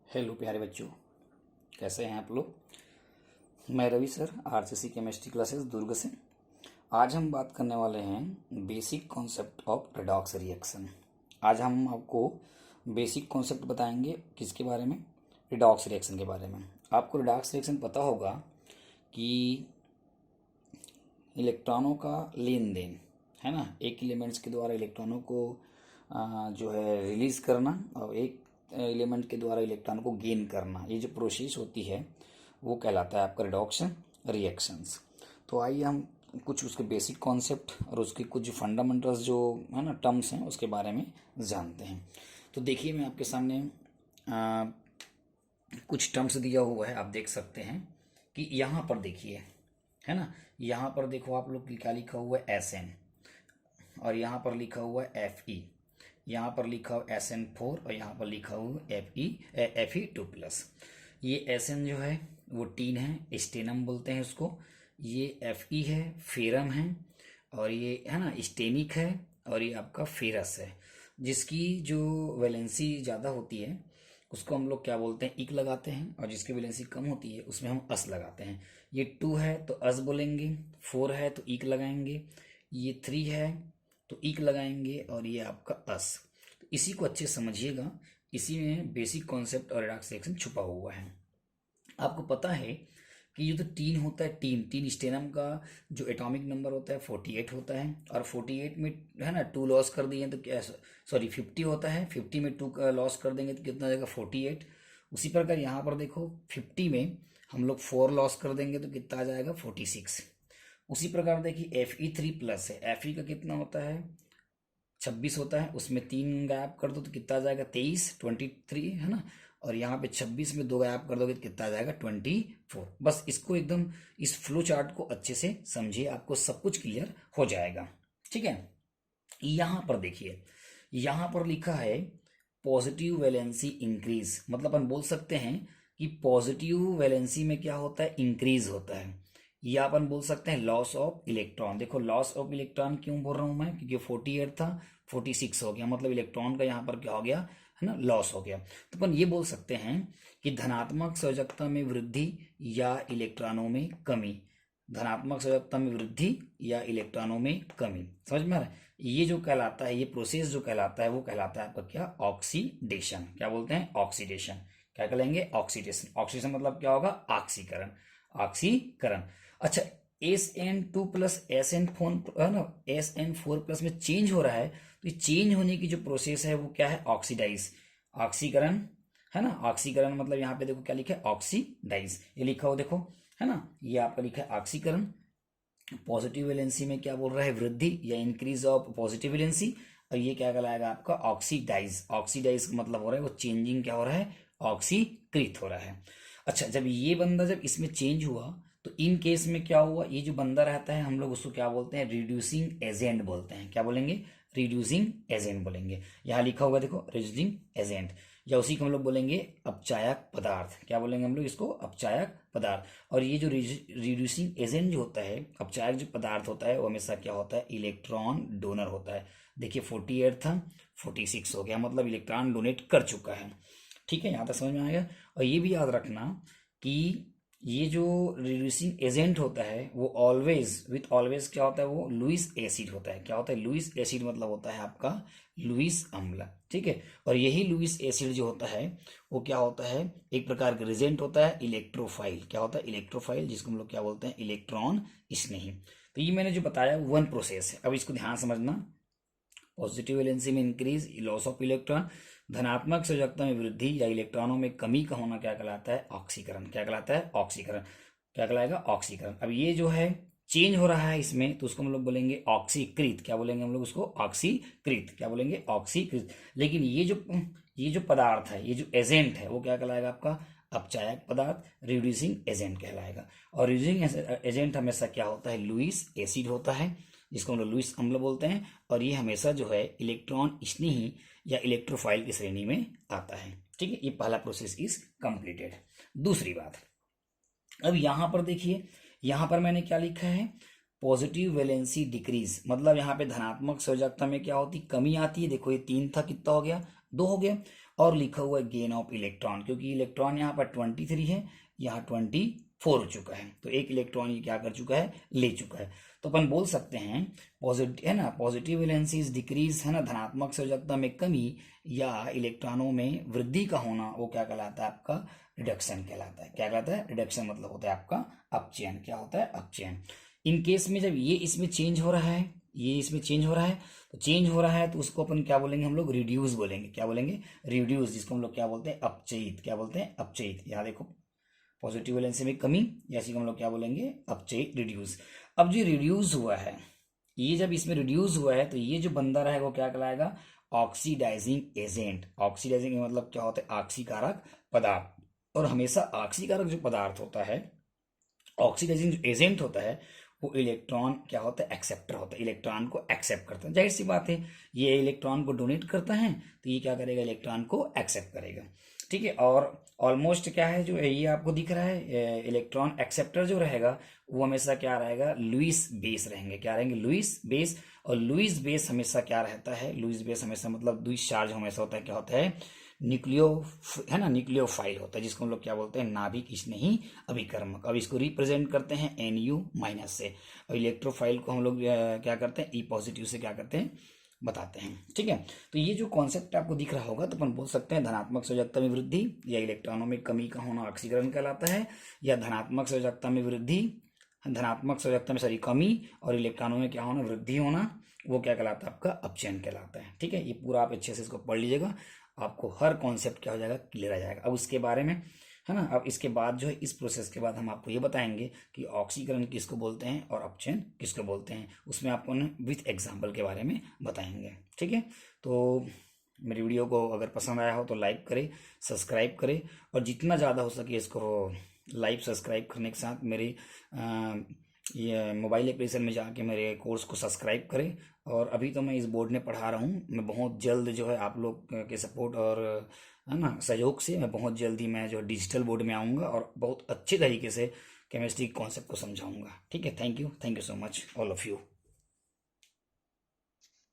Hello प्यारे बच्चों, कैसे हैं आप लोग। मैं Ravi sir, RCC chemistry classes Durg से। आज हम बात करने वाले हैं basic concept of redox reaction. आज हम आपको बेसिक कॉन्सेप्ट बताएंगे किसके बारे में, रेडॉक्स रिएक्शन के बारे में। आपको रेडॉक्स रिएक्शन पता होगा कि इलेक्ट्रॉनों का लेन देन है ना, एक एलिमेंट्स के द्वारा इलेक्ट्रॉनों को जो है रिलीज करना और एक एलिमेंट के द्वारा इलेक्ट्रॉन को गेन करना, ये जो प्रोसेस होती है वो कहलाता है आपका रिडॉक्शन रिएक्शंस। तो आइए हम कुछ उसके बेसिक कॉन्सेप्ट और उसके कुछ फंडामेंटल्स जो है ना टर्म्स हैं उसके बारे में जानते हैं। तो देखिए, मैं आपके सामने कुछ टर्म्स दिया हुआ है, आप देख सकते हैं कि यहाँ पर देखिए, है ना, यहाँ पर देखो आप लोग क्या लिखा हुआ है SN, और यहाँ पर लिखा हुआ है Fe, यहाँ पर लिखा हुआ SN4 और यहाँ पर लिखा हुआ Fe2+। ये SN जो है वो टीन है, स्टेनम बोलते हैं उसको। ये Fe है, फेरम है, और ये है ना स्टेनिक है, और ये आपका फेरस है। जिसकी जो वैलेंसी ज़्यादा होती है उसको हम लोग क्या बोलते हैं, इक लगाते हैं, और जिसकी वैलेंसी कम होती है उसमें हम अस लगाते हैं। ये 2 है तो अस बोलेंगे, 4 है तो इक लगाएंगे, ये 3 है तो इक लगाएंगे, और ये आपका अस। तो इसी को अच्छे समझिएगा, इसी में बेसिक कॉन्सेप्ट और रेडॉक्स रिएक्शन छुपा हुआ है। आपको पता है कि ये तो टीन होता है, टीन स्टेनम का जो एटॉमिक नंबर होता है 48 होता है, और 48 में है ना 2 लॉस कर दिए तो क्या, सॉरी 50 होता है, 50 में 2 का लॉस कर देंगे तो कितना जाएगा 48। उसी प्रकार यहाँ पर देखो 50 में हम लोग 4 लॉस कर देंगे तो कितना आ जाएगा 46। उसी प्रकार देखिए Fe3+ है, Fe का कितना होता है 26 होता है, उसमें 3 गायब कर दो तो कितना आ जाएगा 23, 23 है ना, और यहाँ पे 26 में 2 गायब कर दोगे तो कितना आ जाएगा 24। बस इसको एकदम इस फ्लो चार्ट को अच्छे से समझिए, आपको सब कुछ क्लियर हो जाएगा। ठीक है, यहाँ पर देखिए, यहाँ पर लिखा है पॉजिटिव वैलेंसी इंक्रीज, मतलब अपन बोल सकते हैं कि पॉजिटिव वैलेंसी में क्या होता है, इंक्रीज होता है, या अपन बोल सकते हैं लॉस ऑफ इलेक्ट्रॉन। देखो लॉस ऑफ इलेक्ट्रॉन क्यों बोल रहा हूं मैं, क्योंकि 48 था 46 हो गया, मतलब इलेक्ट्रॉन का यहाँ पर क्या हो गया है ना, लॉस हो गया। तो अपन ये बोल सकते हैं कि धनात्मक संयोजकता में वृद्धि या इलेक्ट्रॉनों में कमी, धनात्मक संयोजकता में वृद्धि या इलेक्ट्रॉनों में कमी, समझ में आ रहा है। ये जो कहलाता है, ये प्रोसेस जो कहलाता है वो कहलाता है आपका क्या, ऑक्सीडेशन। क्या बोलते हैं, ऑक्सीडेशन। क्या कहेंगे, ऑक्सीडेशन। ऑक्सीडेशन मतलब क्या होगा, ऑक्सीकरण, ऑक्सीकरण। अच्छा, SN2+ SN4 है ना, SN4+ में चेंज हो रहा है, तो ये चेंज होने की जो प्रोसेस है वो क्या है, ऑक्सीडाइज, ऑक्सीकरण है ना। ऑक्सीकरण मतलब यहाँ पे देखो क्या लिखा है, ऑक्सीडाइज, ये लिखा हो देखो है ना, ये आपका लिखा है ऑक्सीकरण। पॉजिटिव वैलेंसी में क्या बोल रहा है, वृद्धि या इंक्रीज ऑफ पॉजिटिव वैलेंसी, और ये क्या कहलाएगा आपका, ऑक्सीडाइज। ऑक्सीडाइज का मतलब हो रहा है वो चेंजिंग क्या हो रहा है, ऑक्सीकृत हो रहा है। अच्छा, जब ये बंदा जब इसमें चेंज हुआ तो इन केस में क्या हुआ, ये जो बंदा रहता है हम लोग उसको क्या बोलते हैं, रिड्यूसिंग एजेंट बोलते हैं। क्या बोलेंगे, रिड्यूसिंग एजेंट बोलेंगे। यहाँ लिखा हुआ देखो रिड्यूसिंग एजेंट, या उसी को हम लोग बोलेंगे अपचायक पदार्थ। क्या बोलेंगे हम लोग इसको, अपचायक पदार्थ। और ये जो रिड्यूसिंग एजेंट जो होता है, अपचायक जो पदार्थ होता है, वो हमेशा क्या होता है, इलेक्ट्रॉन डोनर होता है। देखिए 48 था 46 हो गया, मतलब इलेक्ट्रॉन डोनेट कर चुका है। ठीक है, यहाँ तक समझ में आएगा। और ये भी याद रखना कि ये जो रिड्यूसिंग एजेंट होता है वो ऑलवेज विथ ऑलवेज क्या होता है, वो लुईस एसिड होता है। क्या होता है, लुईस एसिड मतलब होता है आपका लुईस अम्ल। ठीक है, और यही लुईस एसिड जो होता है वो क्या होता है, एक प्रकार का रिजेंट होता है, इलेक्ट्रोफाइल। क्या होता है, इलेक्ट्रोफाइल, जिसको हम लोग क्या बोलते हैं, इलेक्ट्रॉन स्नेही। तो ये मैंने जो बताया वन प्रोसेस है, अब इसको ध्यान समझना। पॉजिटिव वैलेंसी में इंक्रीज, लॉस ऑफ इलेक्ट्रॉन, धनात्मक संयोजकता में वृद्धि या इलेक्ट्रॉनों में कमी का होना क्या कहलाता है, ऑक्सीकरण। क्या कहलाता है, ऑक्सीकरण। क्या कहलाएगा, ऑक्सीकरण। अब ये जो है चेंज हो रहा है इसमें, तो उसको हम लोग बोलेंगे ऑक्सीकृत। क्या बोलेंगे हम लोग उसको, ऑक्सीकृत। क्या बोलेंगे, ऑक्सीकृत। लेकिन ये जो पदार्थ है, ये जो एजेंट है वो क्या कहलाएगा आपका, अपचायक पदार्थ, रिड्यूसिंग एजेंट कहलाएगा। और रिड्यूसिंग एजेंट हमेशा क्या होता है, लुईस एसिड होता है, जिसको हम लोग लुईस अम्ल बोलते हैं। और ये हमेशा जो है इलेक्ट्रॉन स्नेही या इलेक्ट्रोफाइल की श्रेणी में आता है। ठीक है, ये पहला प्रोसेस इज कंप्लीटेड। दूसरी बात, अब यहां पर देखिए, यहां पर मैंने क्या लिखा है, पॉजिटिव वैलेंसी डिक्रीज, मतलब यहाँ पे धनात्मक संयोजकता में क्या होती, कमी आती है। देखो ये 3 था, कितना हो गया, 2 हो गया। और लिखा हुआ है गेन ऑफ इलेक्ट्रॉन, क्योंकि इलेक्ट्रॉन यहाँ पर 23 है, यहाँ 24 हो चुका है, तो एक इलेक्ट्रॉन ये क्या कर चुका है, ले चुका है। तो अपन बोल सकते हैं पॉजिटिव, है ना, पॉजिटिव वैलेंसीज डिक्रीज, है ना, धनात्मक संयोजकता में कमी या इलेक्ट्रॉनों में वृद्धि का होना, वो क्या कहलाता है, आपका रिडक्शन कहलाता है। क्या कहलाता है, रिडक्शन मतलब होता है आपका अपचयन। क्या होता है, अपचयन। इन केस में जब ये इसमें चेंज हो रहा है, ये इसमें चेंज हो रहा है, तो चेंज हो रहा है तो उसको अपन क्या बोलेंगे, हम लोग रिड्यूस बोलेंगे। क्या बोलेंगे, रिड्यूस, जिसको हम लोग क्या बोलते हैं, अपचयित। क्या बोलते हैं, अपचयित। यहाँ देखो पॉजिटिव वैलेंसी में कमी, जैसे हम लोग क्या बोलेंगे, अपचयित, रिड्यूस। अब जो रिड्यूस हुआ है, ये जब इसमें रिड्यूस हुआ है तो ये जो बंदा रहेगा वो क्या कहलाएगा, ऑक्सीडाइजिंग एजेंट। ऑक्सीडाइजिंग मतलब क्या होता है, ऑक्सीकारक पदार्थ। और हमेशा ऑक्सीकारक जो पदार्थ होता है, ऑक्सीडाइजिंग जो एजेंट होता है, वो इलेक्ट्रॉन क्या होता है, एक्सेप्टर होता है, इलेक्ट्रॉन को एक्सेप्ट करता है। जाहिर सी बात है, ये इलेक्ट्रॉन को डोनेट करता है तो ये क्या करेगा, इलेक्ट्रॉन को एक्सेप्ट करेगा। ठीक है, और ऑलमोस्ट क्या है, जो ये आपको दिख रहा है, इलेक्ट्रॉन एक्सेप्टर जो रहेगा वो हमेशा क्या रहेगा, लुईस बेस रहेंगे। क्या रहेंगे, लुईस बेस। और लुईस बेस हमेशा क्या रहता है, लुईस बेस हमेशा मतलब द्विच चार्ज हमेशा होता है, क्या होता है, न्यूक्लियो, है ना, न्यूक्लियोफाइल होता है, जिसको हम लोग क्या बोलते हैं, नाभिक स्नेही अभिकर्मक। अब इसको रिप्रेजेंट करते हैं Nu माइनस से, और इलेक्ट्रोफाइल को हम लोग क्या करते हैं, E पॉजिटिव से क्या करते हैं, बताते हैं। ठीक है, तो ये जो कॉन्सेप्ट आपको दिख रहा होगा, तो अपन बोल सकते हैं धनात्मक संयोजकता में वृद्धि या इलेक्ट्रॉनों में कमी का होना ऑक्सीकरण कहलाता है, या धनात्मक संयोजकता में वृद्धि, धनात्मक संयोजकता में सॉरी कमी, और इलेक्ट्रॉनों में क्या होना, वृद्धि होना, वो क्या कहलाता है, आपका अपचयन कहलाता है। ठीक है, ये पूरा आप अच्छे से इसको पढ़ लीजिएगा, आपको हर कॉन्सेप्ट क्या हो जाएगा, क्लियर आ जाएगा। अब उसके बारे में, है ना, अब इसके बाद जो है, इस प्रोसेस के बाद हम आपको ये बताएंगे कि ऑक्सीकरण किसको बोलते हैं और अपचयन किसको बोलते हैं। उसमें आपको ना विथ एग्जाम्पल के बारे में बताएंगे। ठीक है, तो मेरी वीडियो को अगर पसंद आया हो तो लाइक करें, सब्सक्राइब करें, और जितना ज़्यादा हो सके इसको लाइक सब्सक्राइब करने के साथ मेरे ये मोबाइल एप्लीकेशन में जाके मेरे कोर्स को सब्सक्राइब करें। और अभी तो मैं इस बोर्ड में पढ़ा रहा हूँ, मैं बहुत जल्द जो है आप लोग के सपोर्ट और, है ना, सहयोग से मैं बहुत जल्दी मैं जो डिजिटल बोर्ड में आऊँगा और बहुत अच्छे तरीके से केमिस्ट्री कॉन्सेप्ट को समझाऊंगा। ठीक है, thank you so much all of you.